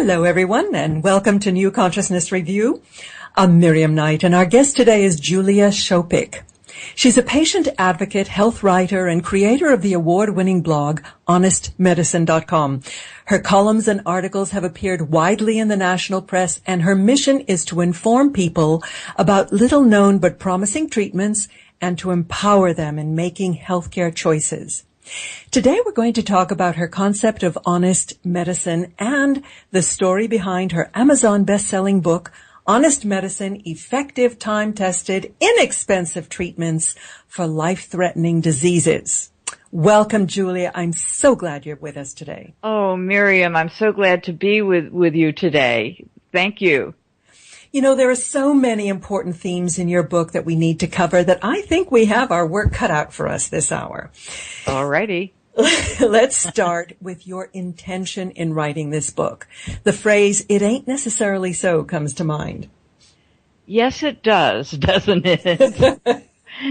Hello, everyone, and welcome to New Consciousness Review. I'm Miriam Knight, and our guest today is Julia Schopick. She's a patient advocate, health writer, and creator of the award-winning blog, HonestMedicine.com. Her columns and articles have appeared widely in the national press, and her mission is to inform people about little-known but promising treatments and to empower them in making healthcare choices. Today we're going to talk about her concept of honest medicine and the story behind her Amazon best-selling book, Honest Medicine, Effective, Time-Tested, Inexpensive Treatments for Life-Threatening Diseases. Welcome, Julia. I'm so glad you're with us today. Oh, Miriam, I'm so glad to be with you today. Thank you. You know, there are so many important themes in your book that we need to cover that I think we have our work cut out for us this hour. All righty. Let's start with your intention in writing this book. The phrase, "it ain't necessarily so," comes to mind. Yes, it does, doesn't it?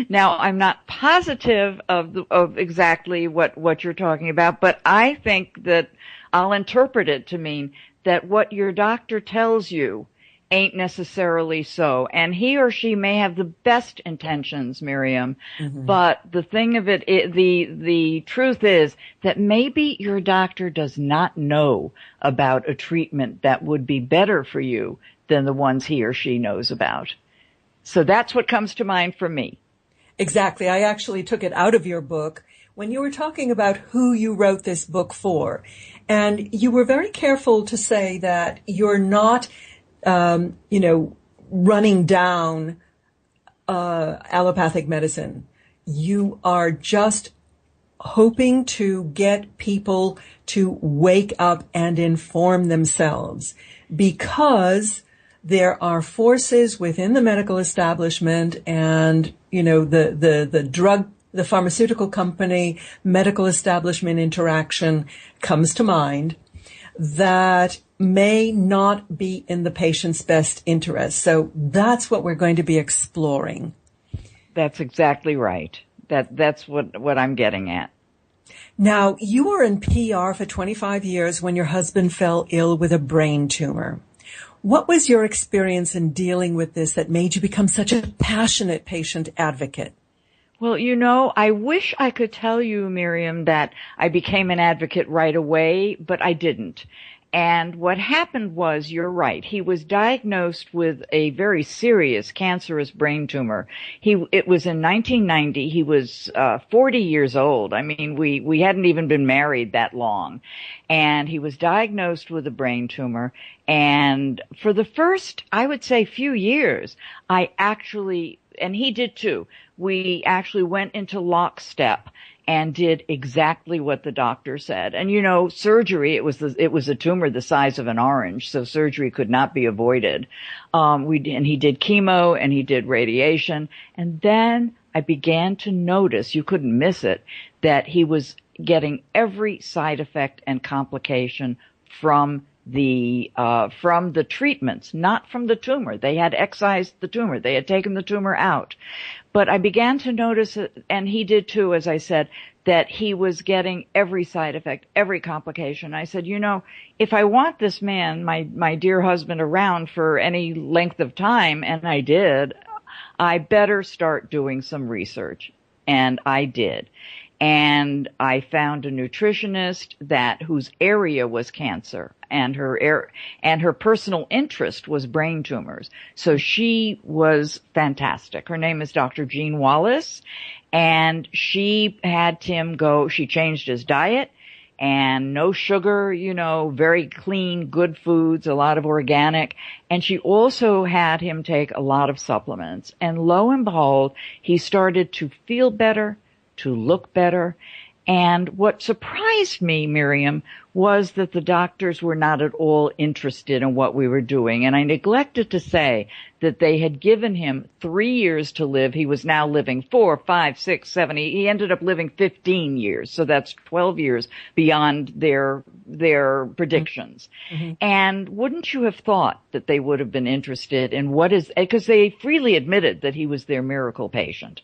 Now, I'm not positive of exactly what you're talking about, but I think that I'll interpret it to mean that what your doctor tells you ain't necessarily so. And he or she may have the best intentions, Miriam, but the thing of it, the truth is that maybe your doctor does not know about a treatment that would be better for you than the ones he or she knows about. So that's what comes to mind for me. Exactly. I actually took it out of your book when you were talking about who you wrote this book for. And you were very careful to say that you're not running down allopathic medicine. You are just hoping to get people to wake up and inform themselves, because there are forces within the medical establishment and, the pharmaceutical company, medical establishment interaction comes to mind that may not be in the patient's best interest. So that's what we're going to be exploring. That's exactly right. That's what I'm getting at. Now, you were in PR for 25 years when your husband fell ill with a brain tumor. What was your experience in dealing with this that made you become such a passionate patient advocate? Well, I wish I could tell you, Miriam, that I became an advocate right away, but I didn't. And what happened was, you're right, he was diagnosed with a very serious cancerous brain tumor. It was in 1990. He was 40 years old. I mean, we hadn't even been married that long. And he was diagnosed with a brain tumor. And for the first, I would say, few years, and he did too, we actually went into lockstep and did exactly what the doctor said. And surgery, it was a tumor the size of an orange, so surgery could not be avoided. And he did chemo and he did radiation. And then I began to notice, you couldn't miss it, that he was getting every side effect and complication from the treatments, not from the tumor. They had excised the tumor. They had taken the tumor out. But I began to notice, and he did too, as I said, that he was getting every side effect, every complication. I said, if I want this man, my dear husband, around for any length of time, and I did, I better start doing some research. And I did. And I found a nutritionist whose area was cancer, and her personal interest was brain tumors. So she was fantastic. Her name is Dr. Jean Wallace, and she had Tim she changed his diet, and no sugar, very clean, good foods, a lot of organic. And she also had him take a lot of supplements. And lo and behold, he started to feel better, to look better. And what surprised me, Miriam, was that the doctors were not at all interested in what we were doing. And I neglected to say that they had given him 3 years to live. He was now living 4, 5, 6, 7. He ended up living 15 years. So that's 12 years beyond their predictions. Mm-hmm. And wouldn't you have thought that they would have been interested in because they freely admitted that he was their miracle patient.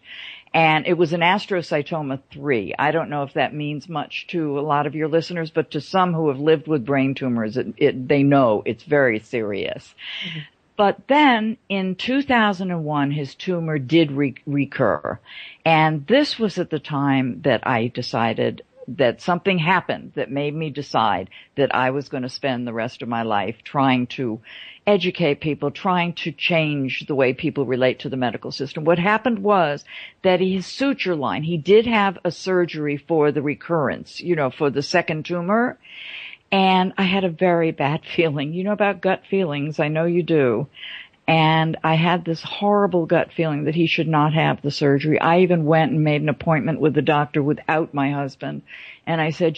And it was an astrocytoma 3. I don't know if that means much to a lot of your listeners, but to some some who have lived with brain tumors, they know it's very serious. Mm-hmm. But then in 2001, his tumor did recur. And this was at the time that I decided that something happened that made me decide that I was going to spend the rest of my life trying to educate people, trying to change the way people relate to the medical system. What happened was that his suture line, he did have a surgery for the recurrence, for the second tumor. And I had a very bad feeling. You know about gut feelings. I know you do. And I had this horrible gut feeling that he should not have the surgery. I even went and made an appointment with the doctor without my husband. And I said,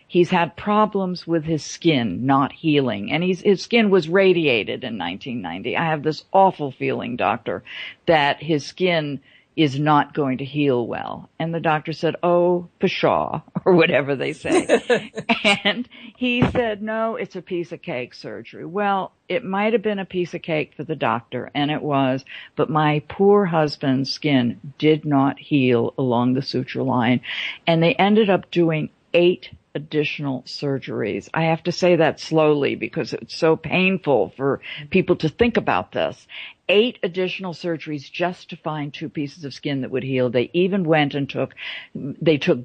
he's had problems with his skin not healing. And his skin was radiated in 1990. I have this awful feeling, doctor, that his skin is not going to heal well. And the doctor said, oh, pshaw, or whatever they say. And he said, no, it's a piece of cake surgery. Well, it might have been a piece of cake for the doctor, and it was, but my poor husband's skin did not heal along the suture line. And they ended up doing 8 additional surgeries. I have to say that slowly because it's so painful for people to think about this. 8 additional surgeries just to find 2 pieces of skin that would heal. They even went and took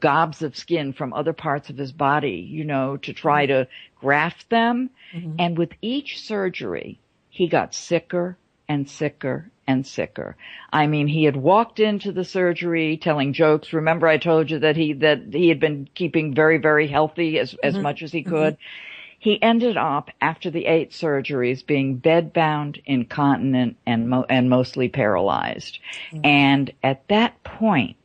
gobs of skin from other parts of his body, to try to graft them. Mm-hmm. And with each surgery, he got sicker and sicker and sicker. I mean, he had walked into the surgery telling jokes. Remember I told you that he had been keeping very, very healthy as much as he could. Mm-hmm. He ended up, after the 8 surgeries, being bedbound, incontinent, and mostly paralyzed. Mm-hmm. And at that point,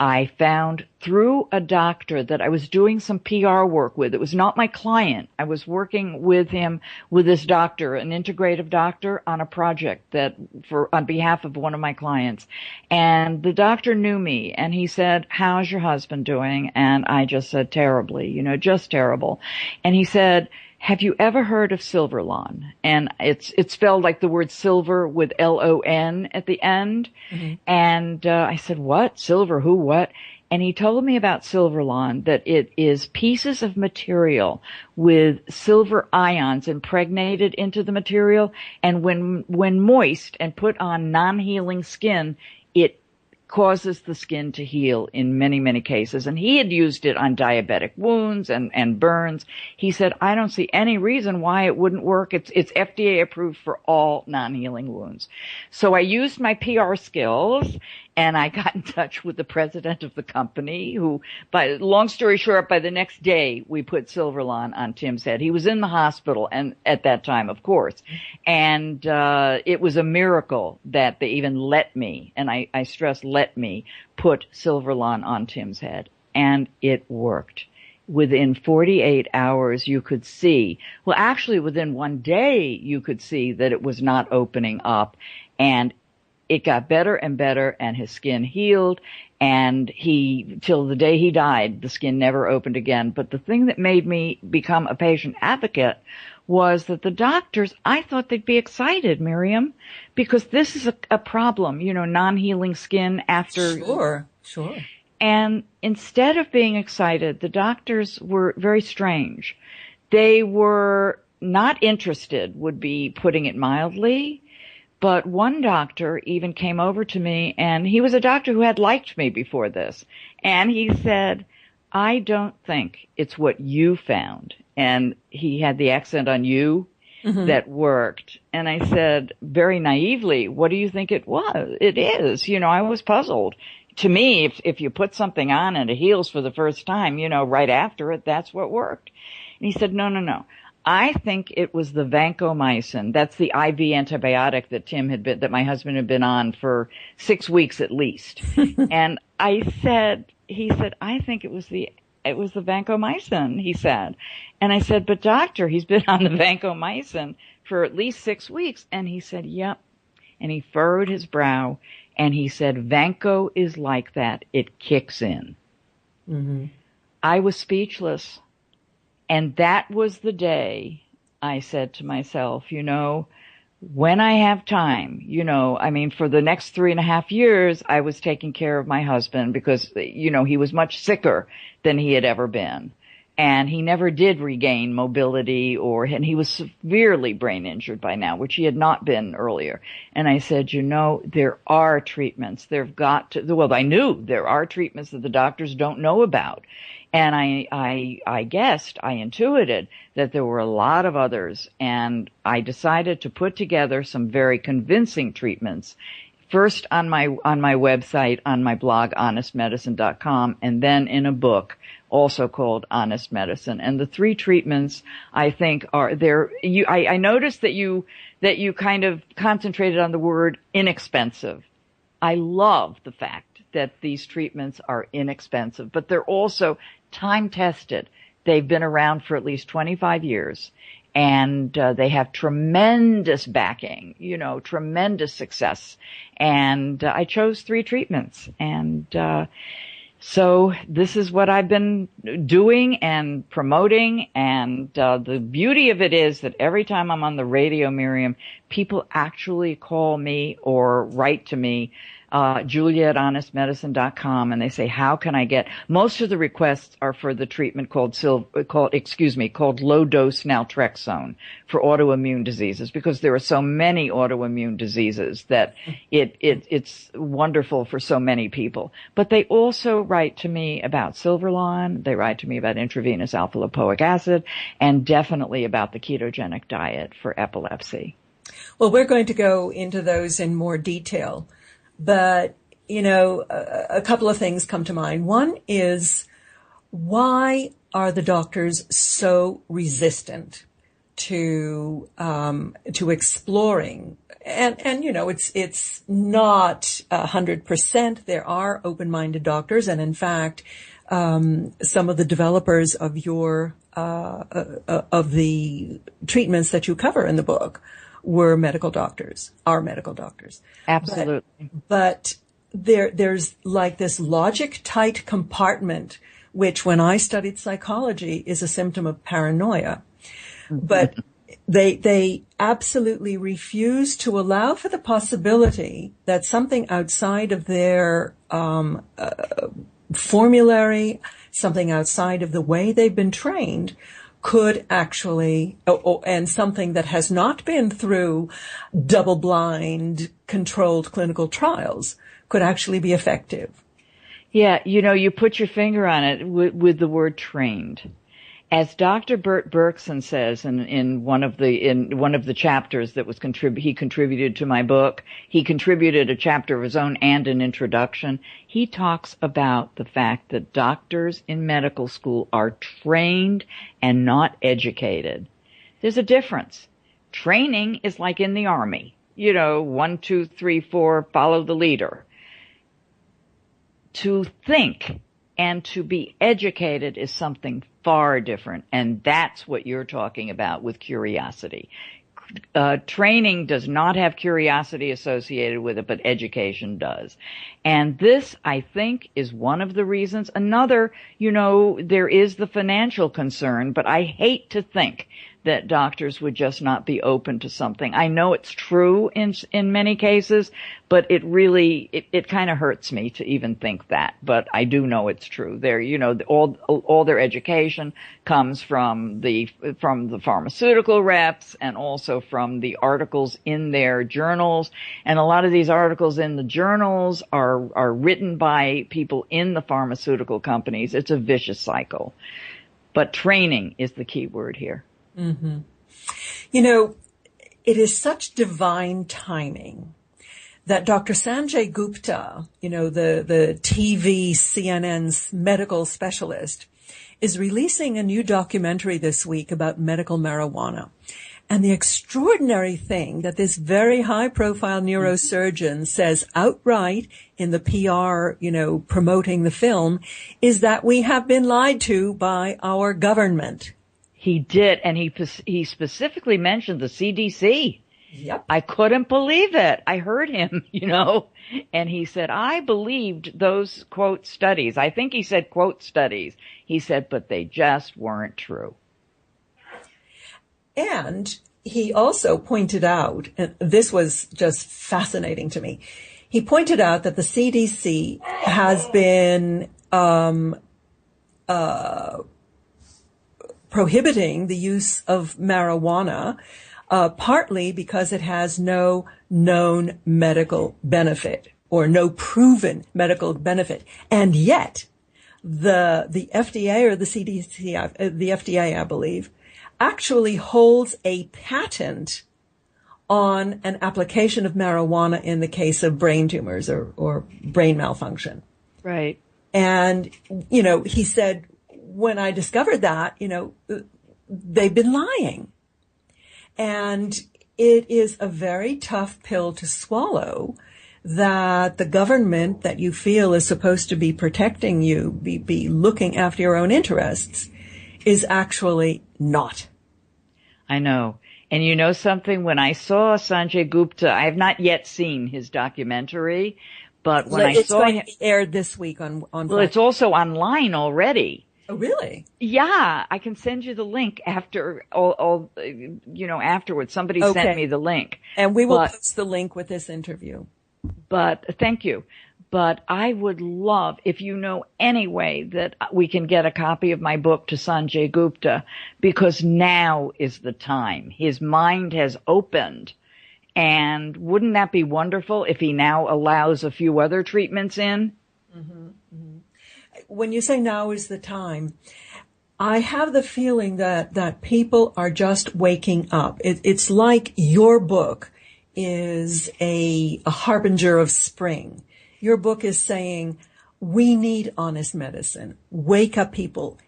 I found through a doctor that I was doing some PR work with. It was not my client. I was working with him, with this doctor, an integrative doctor, on a project on behalf of one of my clients. And the doctor knew me, and he said, how's your husband doing? And I just said, terribly, just terrible. And he said, have you ever heard of Silverlon? And it's spelled like the word silver with L-O-N at the end. Mm-hmm. And I said, what? Silver? Who? What? And he told me about Silverlon, that it is pieces of material with silver ions impregnated into the material. And when moist and put on non-healing skin, it causes the skin to heal in many, many cases. And he had used it on diabetic wounds and burns. He said, I don't see any reason why it wouldn't work. It's FDA approved for all non-healing wounds. So I used my PR skills, and I got in touch with the president of the company who, long story short, by the next day, we put Silverlon on Tim's head. He was in the hospital and at that time, of course. And it was a miracle that they even let me, and I stress let me, put Silverlon on Tim's head. And it worked. Within 48 hours, you could see, well, actually within one day, you could see that it was not opening up. And it got better and better, and his skin healed, and till the day he died, the skin never opened again. But the thing that made me become a patient advocate was that the doctors, I thought they'd be excited, Miriam, because this is a problem, non-healing skin after. Sure. And instead of being excited, the doctors were very strange. They were not interested, would be putting it mildly. But one doctor even came over to me, and he was a doctor who had liked me before this. And he said, I don't think it's what you found. And he had the accent on you that worked. And I said, very naively, what do you think it was? It is. I was puzzled. To me, if you put something on and it heals for the first time, right after it, that's what worked. And he said, no. I think it was the vancomycin. That's the IV antibiotic that my husband had been on for 6 weeks at least. And he said, I think it was the vancomycin, he said. And I said, but doctor, he's been on the vancomycin for at least 6 weeks. And he said, yep. And he furrowed his brow and he said, vanco is like that. It kicks in. Mm-hmm. I was speechless. And that was the day I said to myself, when I have time, for the next 3.5 years, I was taking care of my husband because, he was much sicker than he had ever been. And he never did regain mobility and he was severely brain injured by now, which he had not been earlier. And I said, there are treatments. I knew there are treatments that the doctors don't know about. And I guessed, I intuited that there were a lot of others. And I decided to put together some very convincing treatments. First on my website, on my blog, honestmedicine.com, and then in a book also called Honest Medicine. And the three treatments, I think, are there. I noticed that you kind of concentrated on the word inexpensive. I love the fact that these treatments are inexpensive, but they're also time tested. They've been around for at least 25 years. And they have tremendous backing, tremendous success. And I chose three treatments. And so this is what I've been doing and promoting. And the beauty of it is that every time I'm on the radio, Miriam, people actually call me or write to me, Julia at honestmedicine.com, and they say, how can I get, most of the requests are for the treatment called low dose naltrexone for autoimmune diseases, because there are so many autoimmune diseases that it's wonderful for so many people. But they also write to me about Silverlawn, they write to me about intravenous alpha lipoic acid, and definitely about the ketogenic diet for epilepsy. Well, we're going to go into those in more detail. But, a couple of things come to mind. One is, why are the doctors so resistant to exploring? And it's not 100%. There are open-minded doctors. And in fact, some of the developers of of the treatments that you cover in the book are medical doctors. Absolutely. But there's like this logic tight compartment, which when I studied psychology is a symptom of paranoia. But they absolutely refuse to allow for the possibility that something outside of their formulary, something outside of the way they've been trained, could actually, and something that has not been through double-blind, controlled clinical trials, could actually be effective. Yeah, you put your finger on it with the word trained. As Dr. Bert Berkson says in one of the chapters that was he contributed to my book, he contributed a chapter of his own and an introduction. He talks about the fact that doctors in medical school are trained and not educated. There's a difference. Training is like in the army. 1, 2, 3, 4, follow the leader. To think and to be educated is something far different, and that's what you're talking about with curiosity. Training does not have curiosity associated with it, but education does. And this, I think, is one of the reasons. Another, there is the financial concern, but I hate to think that doctors would just not be open to something. I know it's true in many cases, but it really, it kind of hurts me to even think that, but I do know it's true. All their education comes from the pharmaceutical reps and also from the articles in their journals. And a lot of these articles in the journals are written by people in the pharmaceutical companies. It's a vicious cycle. But training is the key word here. Mm-hmm. It is such divine timing that Dr. Sanjay Gupta, the TV CNN's medical specialist, is releasing a new documentary this week about medical marijuana. And the extraordinary thing that this very high-profile neurosurgeon says outright in the PR, promoting the film, is that we have been lied to by our government. He did, and he specifically mentioned the CDC. Yep. I couldn't believe it. I heard him, and he said, I believed those, quote, studies. I think he said, quote, studies. He said, but they just weren't true. And he also pointed out, and this was just fascinating to me, he pointed out that the CDC has been prohibiting the use of marijuana, partly because it has no known medical benefit or no proven medical benefit. And yet, the FDA or the CDC, the FDA, I believe, actually holds a patent on an application of marijuana in the case of brain tumors or brain malfunction. Right. And, he said, when I discovered that, they've been lying. And it is a very tough pill to swallow that the government that you feel is supposed to be protecting you, be looking after your own interests, is actually not. I know. And you know something? When I saw Sanjay Gupta, I have not yet seen his documentary, but when I saw him, it's aired this week on well, Friday. It's also online already. Oh, really? Yeah, I can send you the link after afterwards. Somebody sent me the link. And we will post the link with this interview. But thank you. But I would love, if you know any way that we can get a copy of my book to Sanjay Gupta, because now is the time. His mind has opened. And wouldn't that be wonderful if he now allows a few other treatments in? Mm-hmm, mm-hmm. When you say now is the time, I have the feeling that people are just waking up. It's like your book is a harbinger of spring. Your book is saying, we need honest medicine. Wake up, people.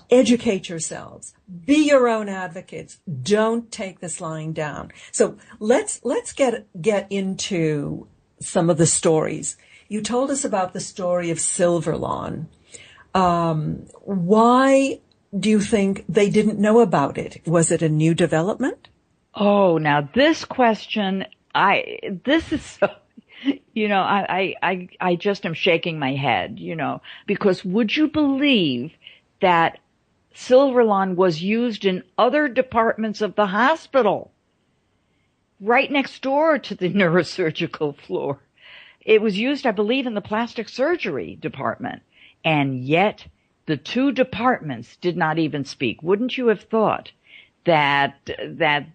Educate yourselves. Be your own advocates. Don't take this lying down. So let's get into some of the stories. You told us about the story of Silverlawn. Why do you think they didn't know about it? Was it a new development? Oh, now this question, this is so, I just am shaking my head, because would you believe that Silverlawn was used in other departments of the hospital, right next door to the neurosurgical floor? It was used, I believe, in the plastic surgery department. And yet the two departments did not even speak. Wouldn't you have thought that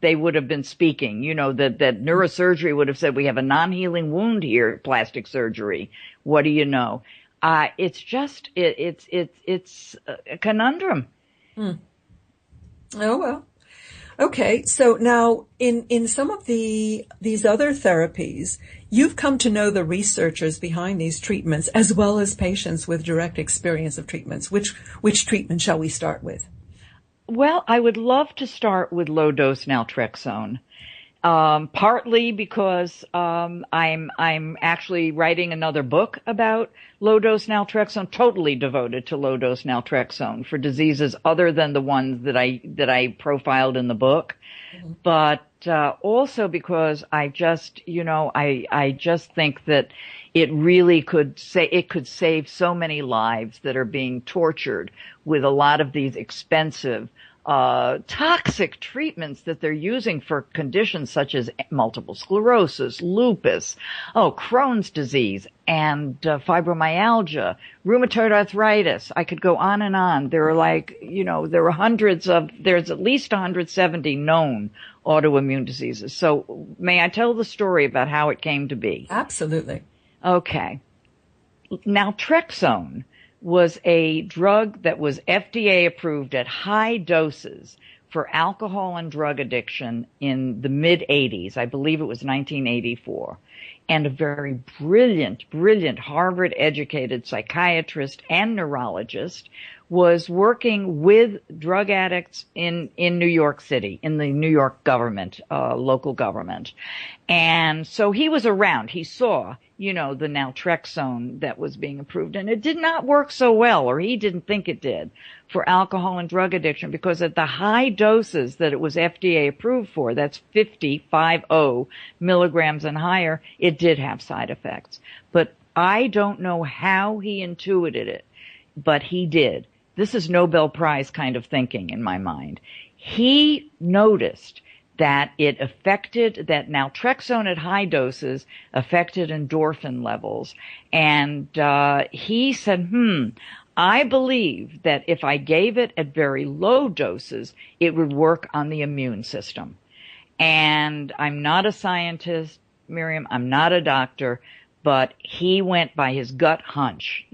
they would have been speaking? That neurosurgery would have said, we have a non-healing wound here, plastic surgery. What do you know? It's a conundrum. Oh, well. Okay, so now in some of these other therapies, you've come to know the researchers behind these treatments as well as patients with direct experience of treatments. Which treatment shall we start with? Well, I would love to start with low-dose naltrexone. Partly because I'm actually writing another book about low-dose naltrexone, totally devoted to low-dose naltrexone for diseases other than the ones that I profiled in the book. Mm-hmm. But also because I just think that it really could save so many lives that are being tortured with a lot of these expensive toxic treatments that they're using for conditions such as multiple sclerosis, lupus, Crohn's disease, and fibromyalgia, rheumatoid arthritis. I could go on and on. There's at least 170 known autoimmune diseases. So may I tell the story about how it came to be? Absolutely. Okay. Naltrexone was a drug that was FDA approved at high doses for alcohol and drug addiction in the mid-'80s. I believe it was 1984. And a very brilliant Harvard-educated psychiatrist and neurologist was working with drug addicts in New York City, in the New York government, local government. And so he was around. He saw, the naltrexone that was being approved. And it did not work so well, or he didn't think it did, for alcohol and drug addiction, because at the high doses that it was FDA approved for, that's 50 milligrams and higher, it did have side effects. But I don't know how he intuited it, but he did. This is Nobel Prize kind of thinking in my mind. He noticed that that naltrexone at high doses affected endorphin levels. And he said, I believe that if I gave it at very low doses, it would work on the immune system. And I'm not a scientist, Miriam. I'm not a doctor, but he went by his gut hunch,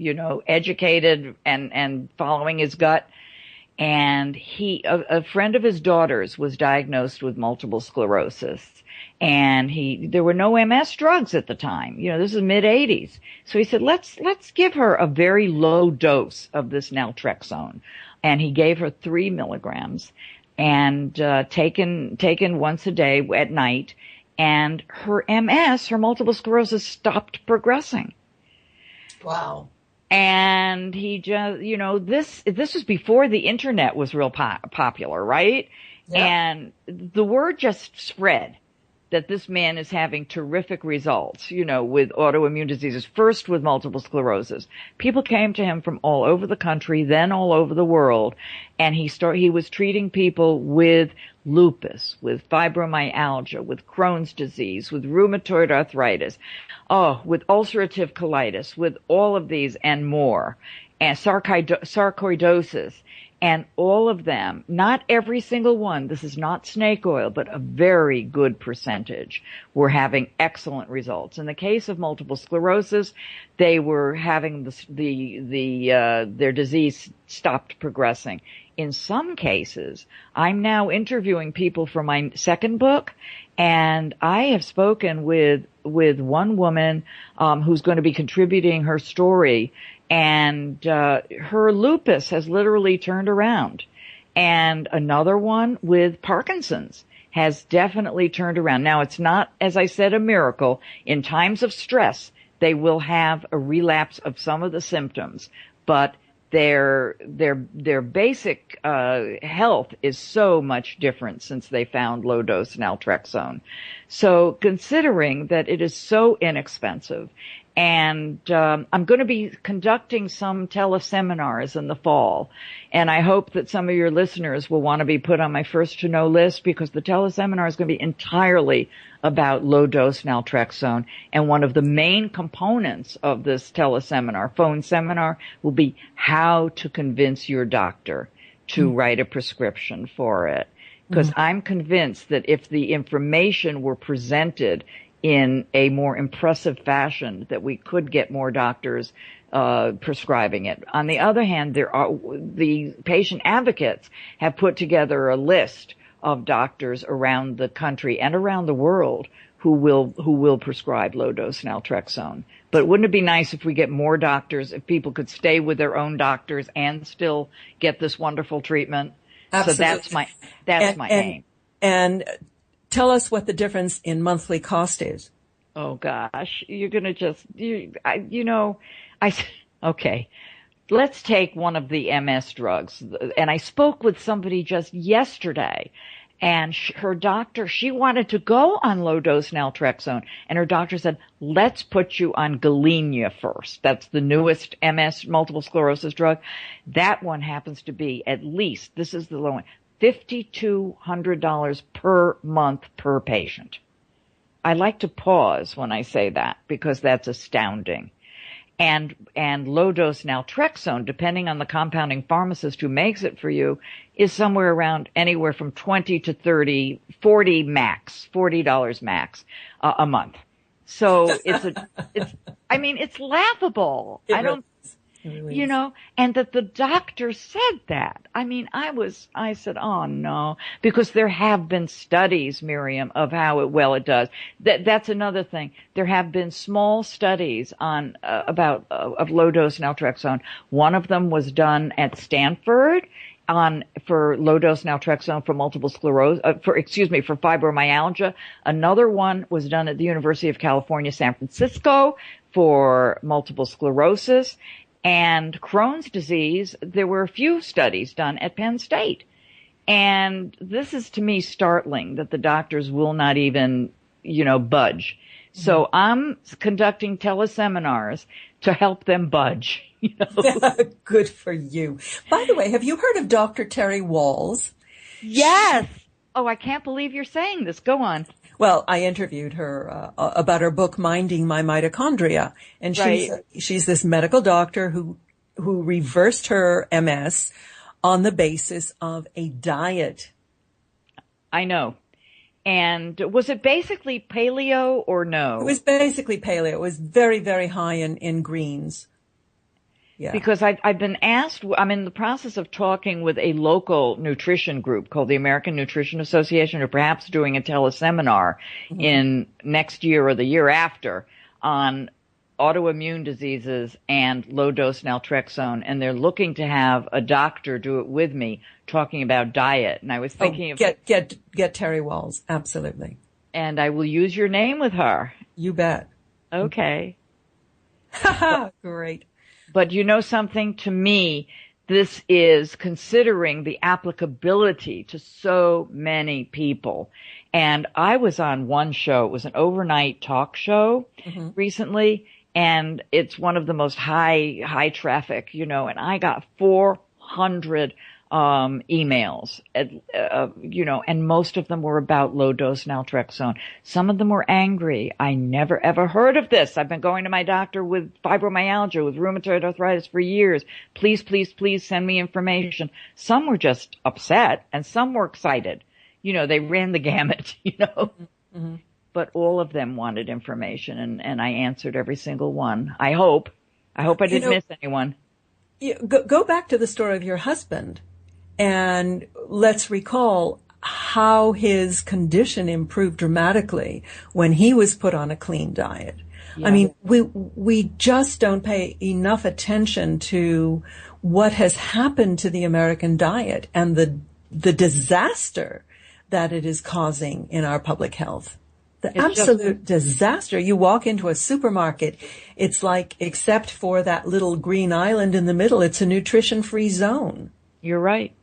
educated and following his gut. And a friend of his daughter's was diagnosed with multiple sclerosis. And there were no MS drugs at the time. This is mid-80s. So he said, let's give her a very low dose of this naltrexone. And he gave her 3 milligrams and, taken once a day at night. And her MS, her multiple sclerosis, stopped progressing. Wow. And he just, this was before the internet was real popular, right? Yeah. And the word just spread that this man is having terrific results, with autoimmune diseases, first with multiple sclerosis. People came to him from all over the country, then all over the world, and he was treating people with lupus, with fibromyalgia, with Crohn's disease, with rheumatoid arthritis, with ulcerative colitis, with all of these and more, and sarcoidosis. And all of them, not every single one, this is not snake oil, but a very good percentage were having excellent results. In the case of multiple sclerosis, they were having their disease stopped progressing. In some cases, I'm now interviewing people for my second book, and I have spoken with one woman who's going to be contributing her story. And her lupus has literally turned around. And another one with Parkinson's has definitely turned around. Now, it's not, as I said, a miracle. In times of stress, they will have a relapse of some of the symptoms, but their basic health is so much different since they found low-dose naltrexone. So considering that it is so inexpensive, and I'm going to be conducting some teleseminars in the fall, and I hope that some of your listeners will want to be put on my first to know list, because the teleseminar is going to be entirely about low-dose naltrexone, and one of the main components of this teleseminar, phone seminar, will be how to convince your doctor to write a prescription for it. Because I'm convinced that if the information were presented in a more impressive fashion, that we could get more doctors prescribing it. On the other hand, the patient advocates have put together a list of doctors around the country and around the world who will prescribe low-dose naltrexone. But wouldn't it be nice if we get more doctors, if people could stay with their own doctors and still get this wonderful treatment? Absolutely. So that's my aim. And tell us what the difference in monthly cost is. Oh gosh, you're gonna okay. Let's take one of the MS drugs. And I spoke with somebody just yesterday, and her doctor, she wanted to go on low-dose naltrexone, and her doctor said, let's put you on Gilenya first. That's the newest MS, multiple sclerosis drug. That one happens to be at least, this is the low one, $5,200 per month per patient. I like to pause when I say that, because that's astounding. And low-dose naltrexone, depending on the compounding pharmacist who makes it for you, is somewhere around anywhere from 20 to 30, 40 max, $40 max a month. So it's laughable. And that the doctor said that. I said, oh no, because there have been studies, Miriam, of how it does. That's another thing. There have been small studies on, of low-dose naltrexone. One of them was done at Stanford for low-dose naltrexone for multiple sclerosis, for fibromyalgia. Another one was done at the University of California, San Francisco for multiple sclerosis. And Crohn's disease, there were a few studies done at Penn State. And this is, to me, startling that the doctors will not even, budge. So I'm conducting teleseminars to help them budge. Good for you. By the way, have you heard of Dr. Terry Walls? Yes. Oh, I can't believe you're saying this. Go on. Well, I interviewed her about her book, Minding My Mitochondria. And she's this medical doctor who who reversed her MS on the basis of a diet. I know. And was it basically paleo or no? It was basically paleo. It was very, very high in greens. Yeah. Because I've been asked, I'm in the process of talking with a local nutrition group called the American Nutrition Association, or perhaps doing a teleseminar in next year or the year after on autoimmune diseases and low-dose naltrexone, and they're looking to have a doctor do it with me talking about diet. And I was thinking get Terry Walls, absolutely. And I will use your name with her. You bet. Okay. Great. But you know something? To me, this is considering the applicability to so many people. And I was on one show. It was an overnight talk show recently. And it's one of the most high traffic, and I got 400 emails, and most of them were about low-dose naltrexone. Some of them were angry. I never ever heard of this. I've been going to my doctor with fibromyalgia, with rheumatoid arthritis for years. Please, please, please send me information. Some were just upset, and some were excited. They ran the gamut, Mm-hmm. But all of them wanted information, and I answered every single one. I hope I didn't miss anyone. Go back to the story of your husband, and let's recall how his condition improved dramatically when he was put on a clean diet. Yeah. I mean, we just don't pay enough attention to what has happened to the American diet and the disaster that it is causing in our public health. The absolute disaster. You walk into a supermarket, it's like, except for that little green island in the middle, it's a nutrition-free zone. You're right.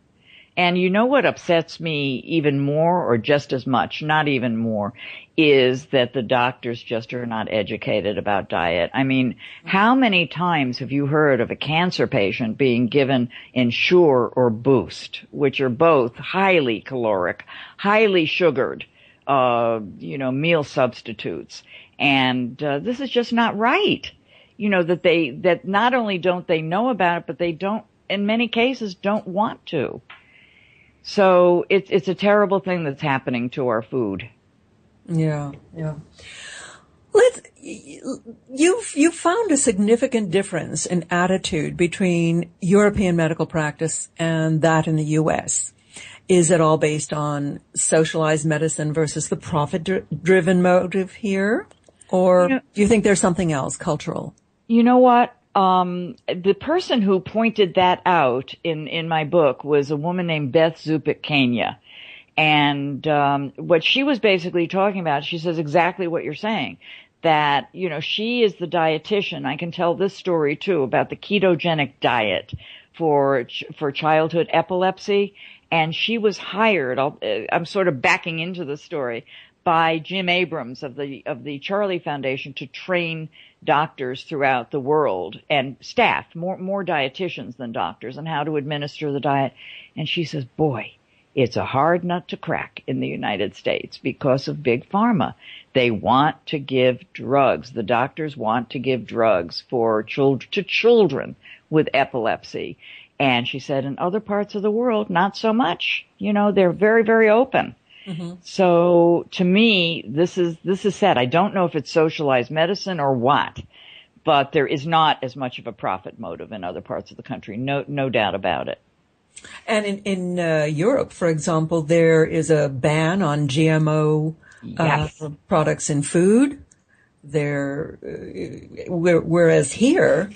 And you know what upsets me even more, or just as much, not even more, is that the doctors just are not educated about diet. I mean, how many times have you heard of a cancer patient being given Ensure or Boost, which are both highly caloric, highly sugared, meal substitutes. And this is just not right. That not only don't they know about it, but they don't, in many cases, don't want to. So it's a terrible thing that's happening to our food. Yeah. You've found a significant difference in attitude between European medical practice and that in the U.S. Is it all based on socialized medicine versus the profit-driven motive here? Or do you think there's something else, cultural? You know what? The person who pointed that out in my book was a woman named Beth Zupik Kenya. And what she was basically talking about, she says exactly what you're saying. That, she is the dietitian. I can tell this story, too, about the ketogenic diet for childhood epilepsy. And she was hired, I'm sort of backing into the story, by Jim Abrams of the Charlie Foundation to train doctors throughout the world and staff, more dietitians than doctors, on how to administer the diet. And she says, boy, it's a hard nut to crack in the United States because of Big Pharma. They want to give drugs. The doctors want to give drugs to children with epilepsy. And she said in other parts of the world, not so much. They're very, very open. Mm-hmm. So to me, this is sad. I don't know if it's socialized medicine or what, but there is not as much of a profit motive in other parts of the country. No doubt about it. And in Europe, for example, there is a ban on GMO products in food. Whereas here,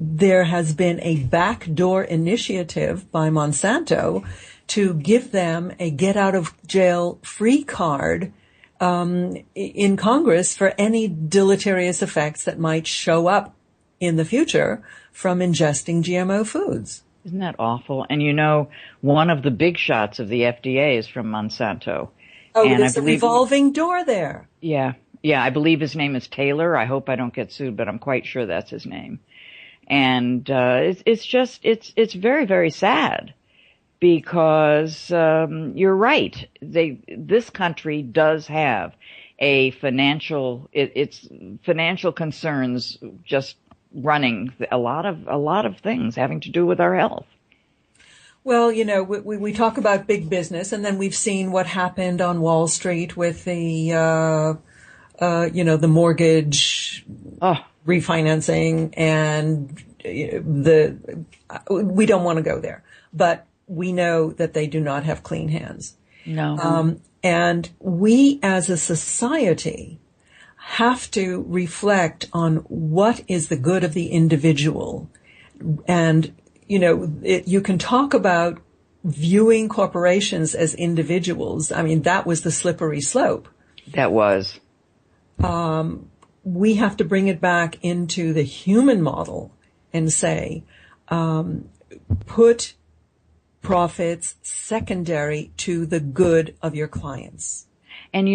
there has been a backdoor initiative by Monsanto to give them a get-out-of-jail-free card in Congress for any deleterious effects that might show up in the future from ingesting GMO foods. Isn't that awful? And one of the big shots of the FDA is from Monsanto. Oh, and there's a revolving door there. Yeah, I believe his name is Taylor. I hope I don't get sued, but I'm quite sure that's his name. And it's very, very sad because you're right. This country does have its financial concerns just running a lot of things having to do with our health. Well, we talk about big business, and then we've seen what happened on Wall Street with the mortgage refinancing, and we don't want to go there, but we know that they do not have clean hands. No. And we as a society have to reflect on what is the good of the individual. And, you can talk about viewing corporations as individuals. I mean, that was the slippery slope. That was. We have to bring it back into the human model and say, put profits secondary to the good of your clients. And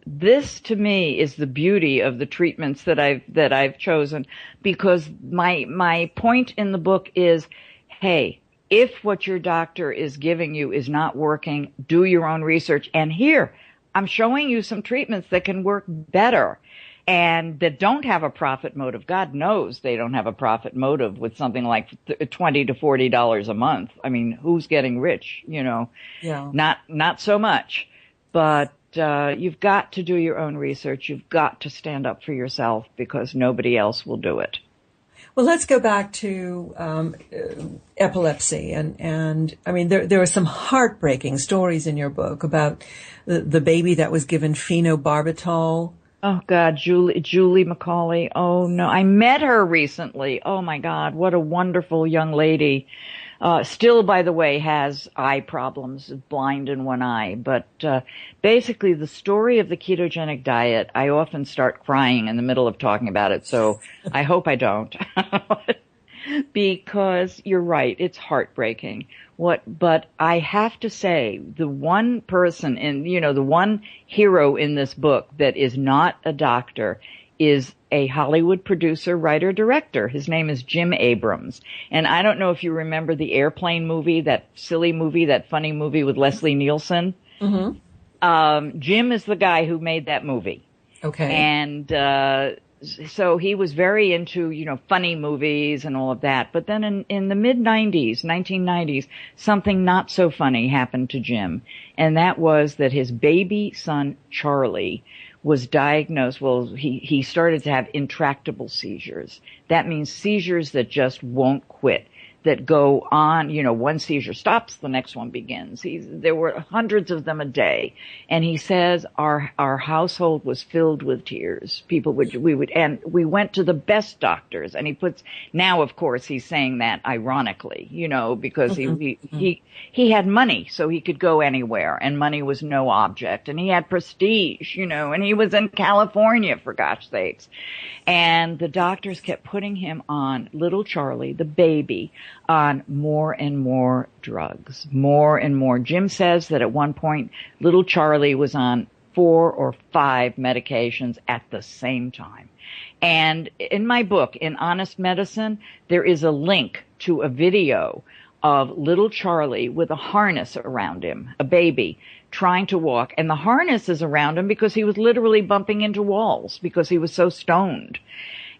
this to me is the beauty of the treatments that I've chosen, because my point in the book is, hey, if what your doctor is giving you is not working, do your own research. And here, I'm showing you some treatments that can work better and that don't have a profit motive. God knows they don't have a profit motive with something like $20 to $40 a month. I mean, who's getting rich? Yeah. Not so much. But you've got to do your own research. You've got to stand up for yourself, because nobody else will do it. Well, let's go back to epilepsy, and I mean, there are some heartbreaking stories in your book about the baby that was given phenobarbital. Oh God, Julie McCauley. Oh no, I met her recently. Oh my God, what a wonderful young lady. Still, by the way, has eye problems, blind in one eye. But basically, the story of the ketogenic diet, I often start crying in the middle of talking about it, so I hope I don't. Because you're right, it's heartbreaking. But I have to say, the one person the one hero in this book that is not a doctor is a Hollywood producer, writer, director. His name is Jim Abrams. And I don't know if you remember the Airplane movie, that silly movie, that funny movie with Leslie Nielsen. Mm-hmm. Jim is the guy who made that movie. Okay. And so he was very into, funny movies and all of that. But then in the mid-90s, 1990s, something not so funny happened to Jim. And that was that his baby son, Charlie, was diagnosed, he started to have intractable seizures. That means seizures that just won't quit, that go on, one seizure stops, the next one begins. There were hundreds of them a day. And he says our household was filled with tears. And we went to the best doctors. And now of course he's saying that ironically, because he had money, so he could go anywhere, and money was no object. And he had prestige, and he was in California, for gosh sakes. And the doctors kept putting him on, little Charlie, the baby, on more and more drugs, more and more. Jim says that at one point, little Charlie was on 4 or 5 medications at the same time. And in my book, In Honest Medicine, there is a link to a video of little Charlie with a harness around him, a baby, trying to walk. And the harness is around him because he was literally bumping into walls because he was so stoned.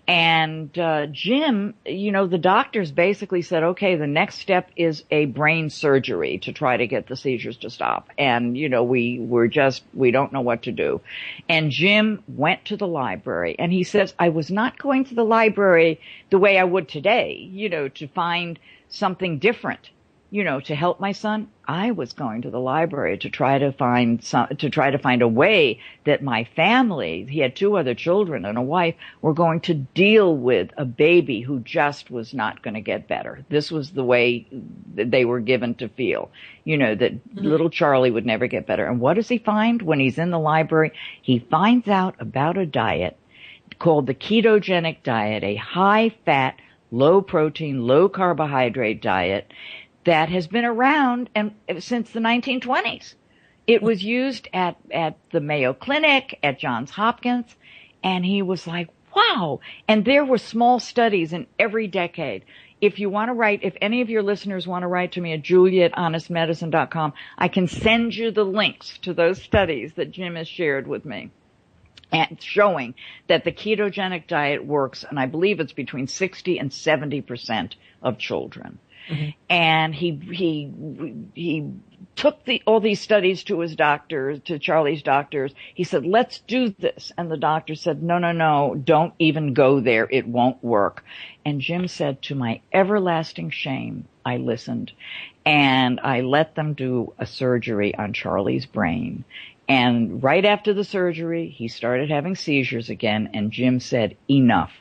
And Jim, the doctors basically said, okay, the next step is a brain surgery to try to get the seizures to stop. And, we don't know what to do. And Jim went to the library, and he says, I was not going to the library the way I would today, to find something different, to help my son. I was going to the library to try to find a way that my family, he had 2 other children and a wife, were going to deal with a baby who just was not going to get better. This was the way that they were given to feel, that little Charlie would never get better. And what does he find when he's in the library? He finds out about a diet called the ketogenic diet, a high-fat, low-protein, low-carbohydrate diet that has been around since the 1920s. It was used at the Mayo Clinic, at Johns Hopkins, and he was like, wow. And there were small studies in every decade. If any of your listeners want to write to me at julia@honestmedicine.com, I can send you the links to those studies that Jim has shared with me. and showing that the ketogenic diet works, and I believe it's between 60 and 70% of children. Mm-hmm. And he took all these studies to his doctors, to Charlie's doctors. He said, let's do this. And the doctor said, no, don't even go there. It won't work. And Jim said, to my everlasting shame, I listened. And I let them do a surgery on Charlie's brain. And right after the surgery, he started having seizures again. And Jim said, enough.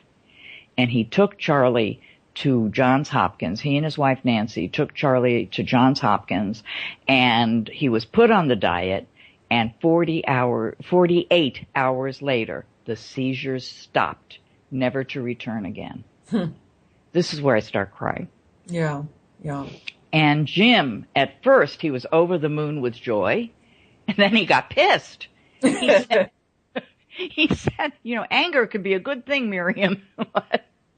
And he took Charlie to Johns Hopkins. He and his wife Nancy took Charlie to Johns Hopkins, and he was put on the diet, and 48 hours later, the seizures stopped, never to return again. This is where I start crying. Yeah. And Jim, at first, he was over the moon with joy, and then he got pissed. He said, anger could be a good thing, Miriam.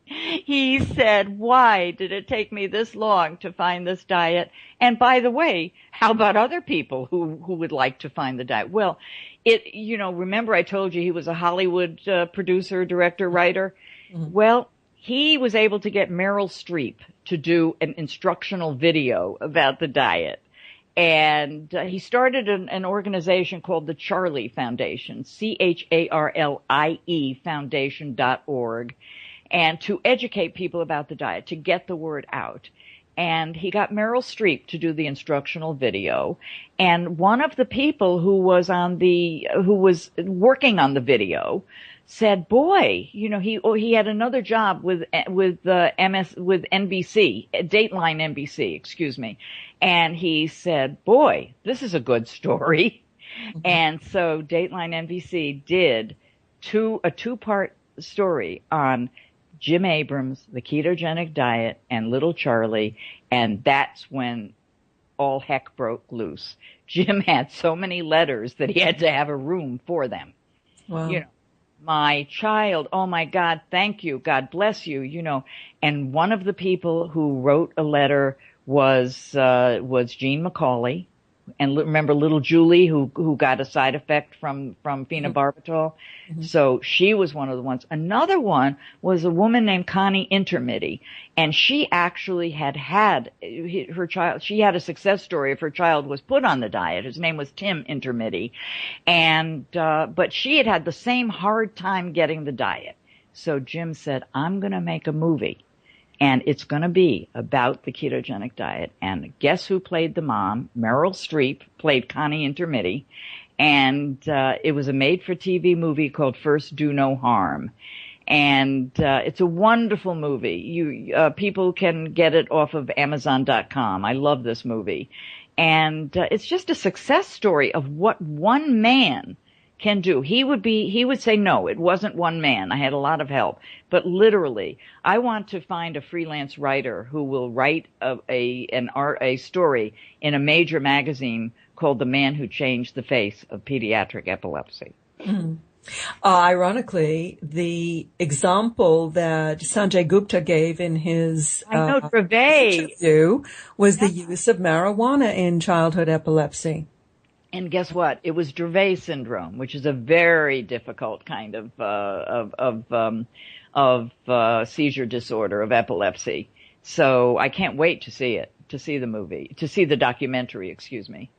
He said, why did it take me this long to find this diet? And by the way, how about other people who would like to find the diet? Well, remember I told you he was a Hollywood producer, director, writer? Mm-hmm. Well, he was able to get Meryl Streep to do an instructional video about the diet. And he started an organization called the Charlie Foundation, CHARLIE Foundation.org. And to educate people about the diet, to get the word out. And he got Meryl Streep to do the instructional video. And one of the people who was working on the video said, boy, he had another job with NBC, Dateline NBC, excuse me. And he said, boy, this is a good story. Mm-hmm. And so Dateline NBC did a two-part story on Jim Abrams, the ketogenic diet, and little Charlie, and that's when all heck broke loose. Jim had so many letters that he had to have a room for them. Wow. My child, oh my God, thank you, God bless you, And one of the people who wrote a letter was Jean McCauley. And remember little Julie who got a side effect from phenobarbital? Mm-hmm. So she was one of the ones. Another one was a woman named Connie Intermity. And she actually had her child, she had a success story if her child was put on the diet. His name was Tim Intermity. And, but she had the same hard time getting the diet. So Jim said, I'm going to make a movie. And it's going to be about the ketogenic diet. And guess who played the mom? Meryl Streep played Connie Intermity. And it was a made-for-TV movie called First Do No Harm. And it's a wonderful movie. People can get it off of Amazon.com. I love this movie. And it's just a success story of what one man can do. He would say, no, it wasn't one man. I had a lot of help. But literally, I want to find a freelance writer who will write a story in a major magazine called The Man Who Changed the Face of Pediatric Epilepsy. Mm. Ironically, the example that Sanjay Gupta gave in his interview was the use of marijuana in childhood epilepsy. And guess what? It was Dravet syndrome, which is a very difficult kind of seizure disorder of epilepsy. So I can't wait to see the documentary, excuse me.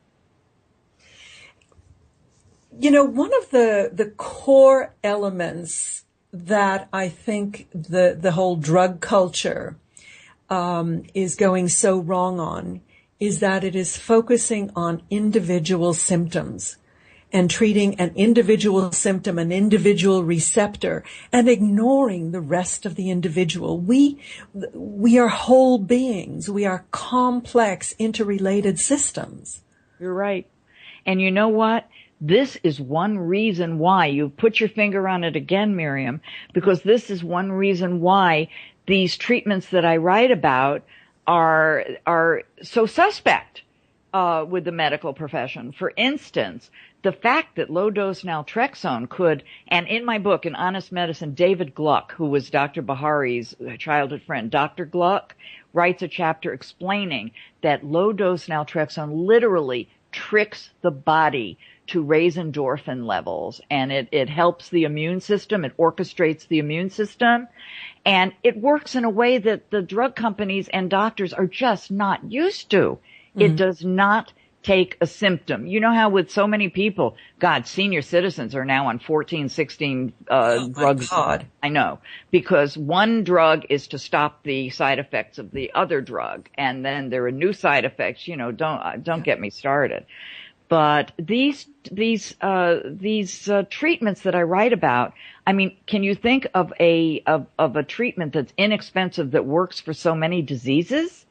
One of the core elements that I think the whole drug culture is going so wrong on is that it is focusing on individual symptoms and treating an individual symptom, an individual receptor, and ignoring the rest of the individual. We are whole beings. We are complex, interrelated systems. You're right. And you know what? This is one reason why, you put your finger on it again, Miriam, because this is one reason why these treatments that I write about are so suspect with the medical profession. For instance, the fact that low-dose naltrexone could, and in my book, In Honest Medicine, David Gluck, who was Dr. Bahari's childhood friend, Dr. Gluck writes a chapter explaining that low-dose naltrexone literally tricks the body to raise endorphin levels, and it helps the immune system. It orchestrates the immune system, and it works in a way that the drug companies and doctors are just not used to. It does not take a symptom. You know how with so many people, God, senior citizens are now on 14, 16 drugs. My God. I know, because one drug is to stop the side effects of the other drug, and then there are new side effects. You know, don't get me started. But these treatments that I write about, I mean, can you think of a treatment that's inexpensive that works for so many diseases?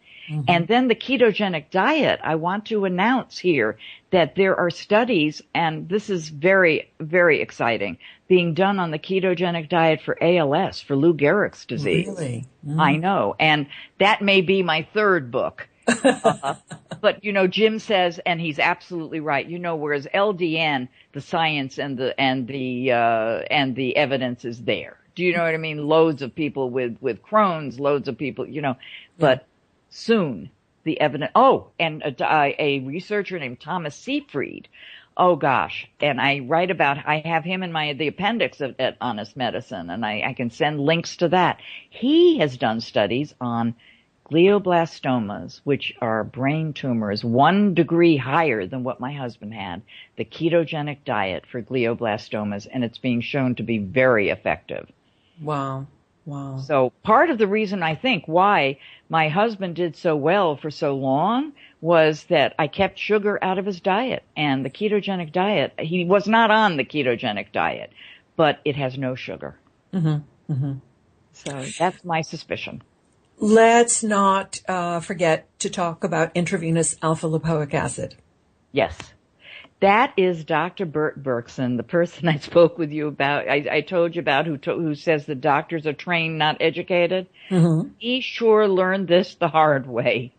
And then the ketogenic diet, I want to announce here that there are studies, and this is very, very exciting, being done on the ketogenic diet for ALS, for Lou Gehrig's disease. Really? I know. And that may be my third book. But, you know, Jim says, and he's absolutely right, you know, whereas LDN, the science and the evidence is there. Do you know what I mean? Loads of people with Crohn's, loads of people, you know, but soon the evidence, and a researcher named Thomas Seyfried. Oh gosh. And I have him in the appendix at Honest Medicine, and I can send links to that. He has done studies on glioblastomas, which are brain tumors 1 degree higher than what my husband had, the ketogenic diet for glioblastomas, and it's being shown to be very effective. Wow. Wow. So part of the reason I think why my husband did so well for so long was that I kept sugar out of his diet, and the ketogenic diet, he was not on the ketogenic diet, but it has no sugar. So that's my suspicion. Let's not forget to talk intravenous alpha lipoic acid. Yes. That is Dr. Bert Berkson, the person I spoke with you about, I told you about, who says the doctors are trained, not educated. He sure learned this the hard way.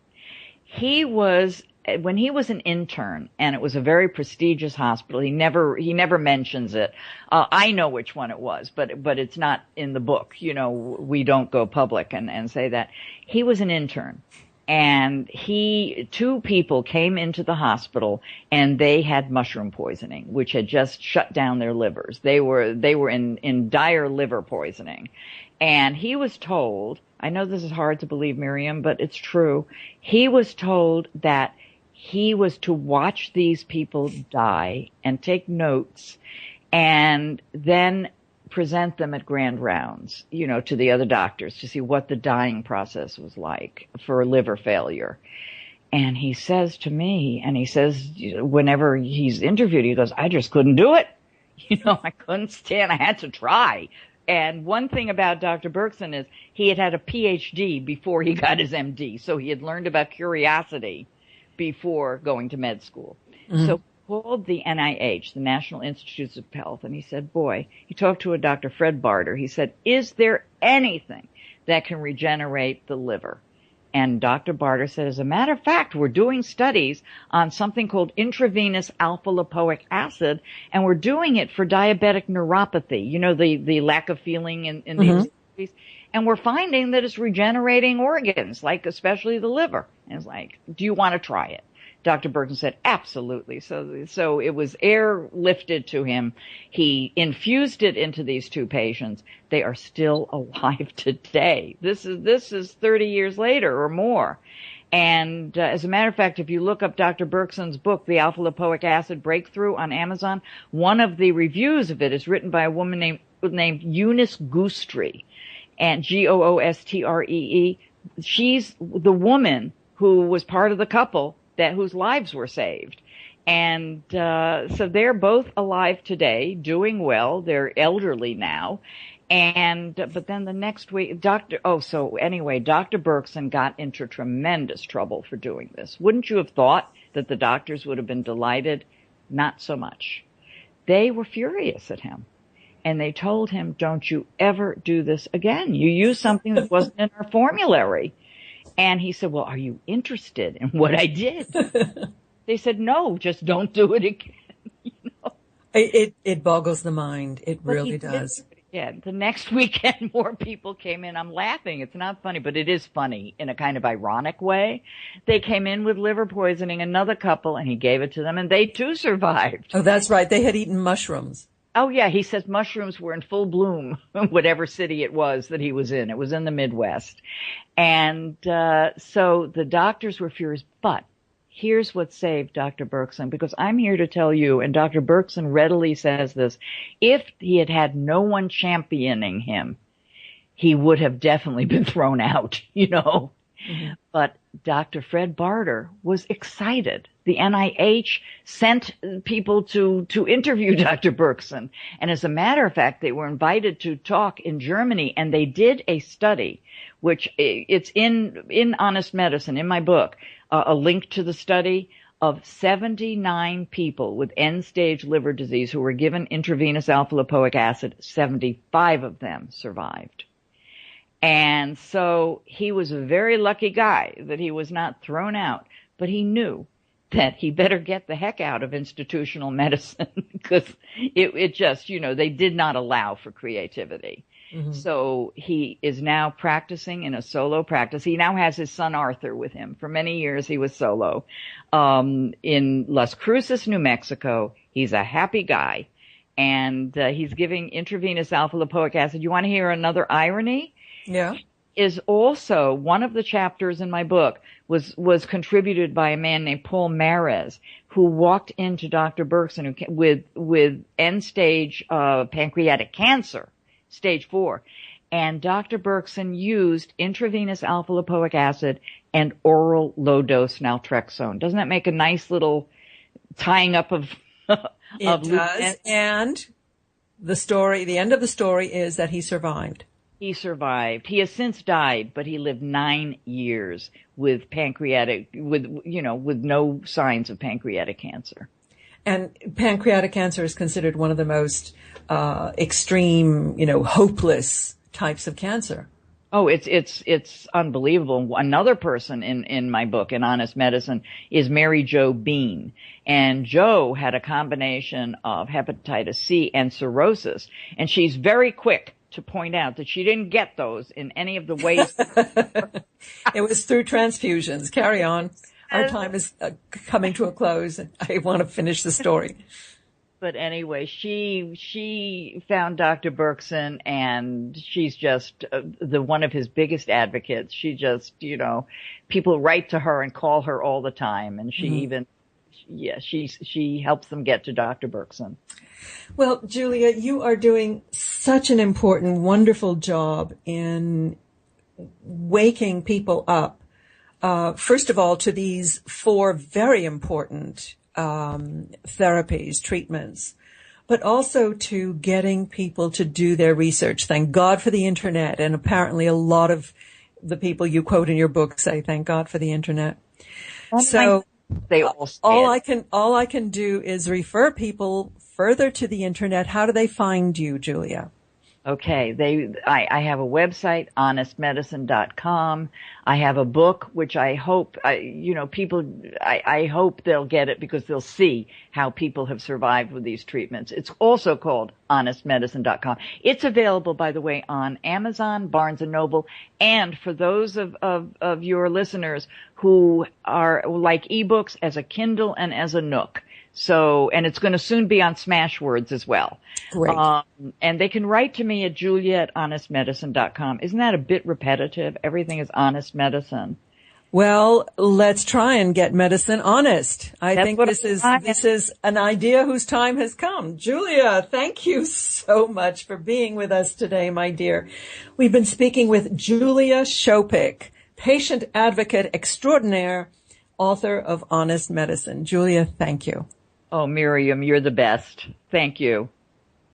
When he was an intern, and it was a very prestigious hospital, he never mentions it. I know which one it was, but it's not in the book. You know, we don't go public and say that. He was an intern. And two people came into the hospital, and they had mushroom poisoning, which had just shut down their livers. They were in dire liver poisoning. And he was told, I know this is hard to believe, Miriam, but it's true. He was told that he was to watch these people die and take notes, and then present them at grand rounds, you know, to the other doctors to see what the dying process was like for liver failure. And he says to me, and he says whenever he's interviewed, he goes, I just couldn't do it. You know, I couldn't stand, I had to try. And one thing about Dr. Berkson is he had a PhD before he got his MD. So he had learned about curiosity before going to med school. So called the NIH, the National Institutes of Health, and he said, he talked to a Dr. Fred Barter. He said, is there anything that can regenerate the liver? And Dr. Barter said, as a matter of fact, we're doing studies on something called intravenous alpha lipoic acid, and we're doing it for diabetic neuropathy, you know, the lack of feeling in the extremities. And we're finding that it's regenerating organs, like especially the liver. And it's like, do you want to try it? Dr. Berkson said, absolutely. So it was airlifted to him. He infused it into these two patients. They are still alive today. This is 30 years later or more. And as a matter of fact, if you look up Dr. Berkson's book, The Alpha Lipoic Acid Breakthrough, on Amazon, one of the reviews of it is written by a woman named Eunice Goostree, and Goostree. She's the woman who was part of the couple whose lives were saved. And so they're both alive today, doing well. They're elderly now. But then the next week, Dr. Berkson got into tremendous trouble for doing this. Wouldn't you have thought that the doctors would have been delighted? Not so much. They were furious at him. And they told him, don't you ever do this again. You used something that wasn't in our formulary. And he said, well, are you interested in what I did? They said, no, just don't do it again. You know? It boggles the mind. It really does. Yeah, the next weekend, more people came in. I'm laughing. It's not funny, but it is funny in a kind of ironic way. They came in with liver poisoning, another couple, and he gave it to them, and they too survived. Oh, that's right. They had eaten mushrooms. Oh, yeah. He says mushrooms were in full bloom, whatever city it was that he was in. It was in the Midwest. And so the doctors were furious. But here's what saved Dr. Berkson, because I'm here to tell you, and Dr. Berkson readily says this, if he had had no one championing him, he would have definitely been thrown out, you know. Mm-hmm. But Dr. Fred Barter was excited. The NIH sent people to interview Dr. Berkson. And as a matter of fact, they were invited to talk in Germany, and they did a study, which it's in Honest Medicine, in my book, a link to the study of 79 people with end-stage liver disease who were given intravenous alpha-lipoic acid. 75 of them survived. And so he was a very lucky guy that he was not thrown out, but he knew that he better get the heck out of institutional medicine because it just, you know, they did not allow for creativity. Mm-hmm. So he is now practicing in a solo practice. He now has his son Arthur with him. For many years he was solo. In Las Cruces, New Mexico, he's a happy guy, and he's giving intravenous alpha-lipoic acid. You want to hear another irony? Yeah. Is also one of the chapters in my book was contributed by a man named Paul Mares, who walked into Dr. Berkson with end-stage pancreatic cancer, stage 4. And Dr. Berkson used intravenous alpha-lipoic acid and oral low-dose naltrexone. Doesn't that make a nice little tying up of it does. And the end of the story is that he survived. He survived. He has since died, but he lived 9 years with no signs of pancreatic cancer. And pancreatic cancer is considered one of the most extreme, hopeless types of cancer. Oh, it's unbelievable. Another person in my book, in Honest Medicine, is Mary Jo Bean. And Jo had a combination of hepatitis C and cirrhosis. And she's very quick to point out that she didn't get those in any of the ways. It was through transfusions. Carry on. Our time is coming to a close. I want to finish the story. But anyway, she found Dr. Berkson, and she's just one of his biggest advocates. She just, people write to her and call her all the time, and she she helps them get to Dr. Berkson. Well, Julia, you are doing such an important, wonderful job in waking people up. First of all, to these 4 very important therapies, treatments, but also to getting people to do their research. Thank God for the internet. And apparently a lot of the people you quote in your book say, thank God for the internet. So they all say all I can do is refer people further to the internet. How do they find you, Julia? Okay, I have a website, honestmedicine.com. I have a book, which I hope, I hope they'll get it because they'll see how people have survived with these treatments. It's also called honestmedicine.com. It's available, by the way, on Amazon, Barnes & Noble, and for those of your listeners who are like ebooks, as a Kindle and as a Nook. So, and it's going to soon be on Smashwords as well. Great. And they can write to me at julia@honestmedicine.com. Isn't that a bit repetitive? Everything is honest medicine. Well, let's try and get medicine honest. I think this is an idea whose time has come. Julia, thank you so much for being with us today, my dear. We've been speaking with Julia Schopick, patient advocate extraordinaire, author of Honest Medicine. Julia, thank you. Oh, Miriam, you're the best. Thank you.